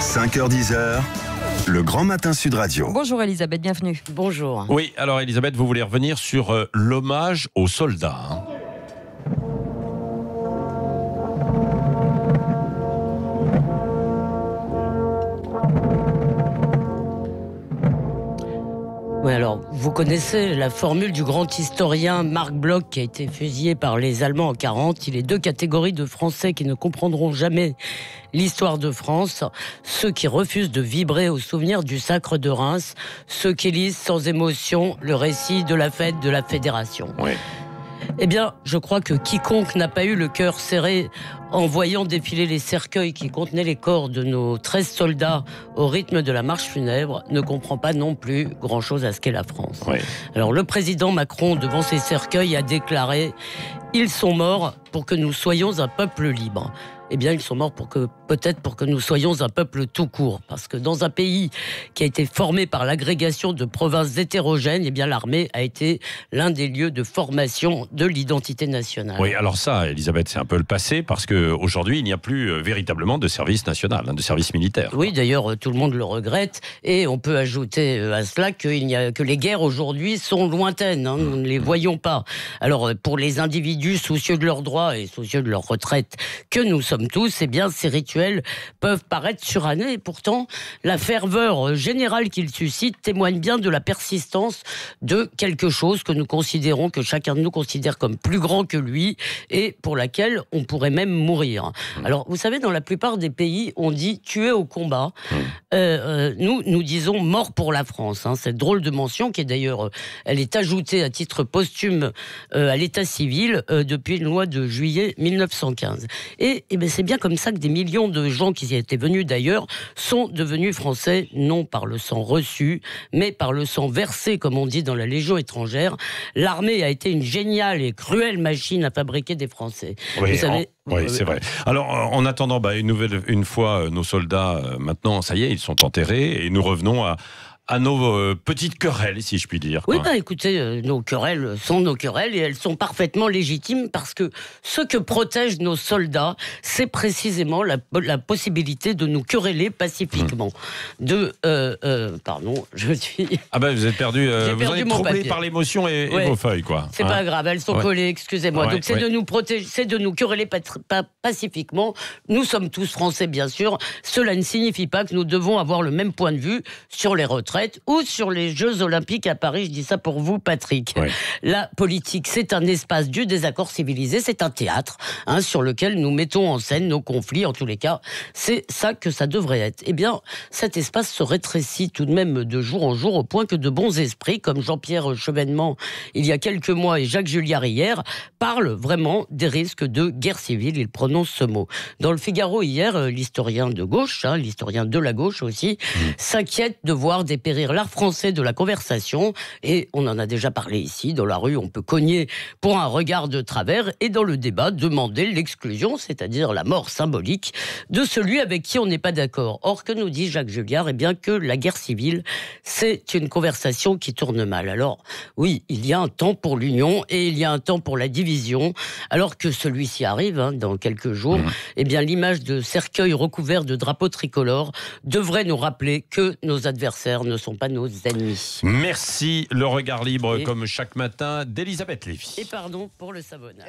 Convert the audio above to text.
5h-10h, le Grand Matin Sud Radio. Bonjour Elisabeth, bienvenue. Bonjour. Oui, alors Elisabeth, vous voulez revenir sur l'hommage aux soldats, hein. Oui, alors, vous connaissez la formule du grand historien Marc Bloch qui a été fusillé par les Allemands en 1940. Il y a deux catégories de Français qui ne comprendront jamais l'histoire de France. Ceux qui refusent de vibrer au souvenir du sacre de Reims, ceux qui lisent sans émotion le récit de la fête de la Fédération. Oui. Eh bien, je crois que quiconque n'a pas eu le cœur serré en voyant défiler les cercueils qui contenaient les corps de nos 13 soldats au rythme de la marche funèbre ne comprend pas non plus grand-chose à ce qu'est la France. Oui. Alors, le président Macron, devant ces cercueils, a déclaré « Ils sont morts pour que nous soyons un peuple libre ». Eh bien, ils sont morts peut-être pour que nous soyons un peuple tout court. Parce que dans un pays qui a été formé par l'agrégation de provinces hétérogènes, eh bien, l'armée a été l'un des lieux de formation de l'identité nationale. Oui, alors ça, Elisabeth, c'est un peu le passé, parce qu'aujourd'hui, il n'y a plus véritablement de service national, de service militaire. Oui, d'ailleurs, tout le monde le regrette. Et on peut ajouter à cela que les guerres aujourd'hui sont lointaines. Nous ne les voyons pas. Alors, pour les individus soucieux de leurs droits et soucieux de leur retraite que nous sommes tous, eh bien, ces rituels peuvent paraître surannés. Et pourtant, la ferveur générale qu'ils suscitent témoigne bien de la persistance de quelque chose que nous considérons, que chacun de nous considère comme plus grand que lui et pour laquelle on pourrait même mourir. Alors, vous savez, dans la plupart des pays, on dit tuer au combat. Nous disons mort pour la France. Cette drôle de mention qui est d'ailleurs, elle est ajoutée à titre posthume à l'état civil depuis une loi de juillet 1915. Et ben, c'est bien comme ça que des millions de gens qui y étaient venus d'ailleurs sont devenus français, non par le sang reçu, mais par le sang versé, comme on dit dans la Légion étrangère. L'armée a été une géniale et cruelle machine à fabriquer des Français. Oui, vous savez, oui, c'est vrai. Alors, en attendant, une fois nos soldats, maintenant, ça y est, ils sont enterrés, et nous revenons à nos petites querelles, si je puis dire. Oui, écoutez, nos querelles sont nos querelles et elles sont parfaitement légitimes parce que ce que protègent nos soldats, c'est précisément la possibilité de nous quereller pacifiquement. Pardon, je suis... Ah ben, vous êtes perdu, vous en êtes troublé papier par l'émotion et vos feuilles, quoi. C'est pas grave, elles sont collées, excusez-moi. Donc c'est de nous protéger, c'est de nous quereller pacifiquement. Nous sommes tous français, bien sûr. Cela ne signifie pas que nous devons avoir le même point de vue sur les retraites ou sur les Jeux Olympiques à Paris. Je dis ça pour vous, Patrick. Ouais. La politique, c'est un espace du désaccord civilisé, c'est un théâtre sur lequel nous mettons en scène nos conflits. En tous les cas, c'est ça que ça devrait être. Eh bien, cet espace se rétrécit tout de même de jour en jour au point que de bons esprits, comme Jean-Pierre Chevènement il y a quelques mois et Jacques Julliard hier, parlent vraiment des risques de guerre civile. Ils prononcent ce mot. Dans le Figaro hier, l'historien de gauche, l'historien de la gauche aussi, s'inquiète de voir dépérir l'art français de la conversation. Et on en a déjà parlé ici. Dans la rue, on peut cogner pour un regard de travers et dans le débat, demander l'exclusion, c'est-à-dire la mort symbolique de celui avec qui on n'est pas d'accord. Or, que nous dit Jacques Julliard ? Eh bien que la guerre civile, c'est une conversation qui tourne mal. Alors, oui, il y a un temps pour l'union et il y a un temps pour la division. Alors que celui-ci arrive, dans quelques jours, eh bien l'image de cercueil recouvert de drapeaux tricolores devrait nous rappeler que nos adversaires ne sont pas nos ennemis. Merci, le regard libre, comme chaque matin, d'Elisabeth Lévy. Et pardon pour le savonnage.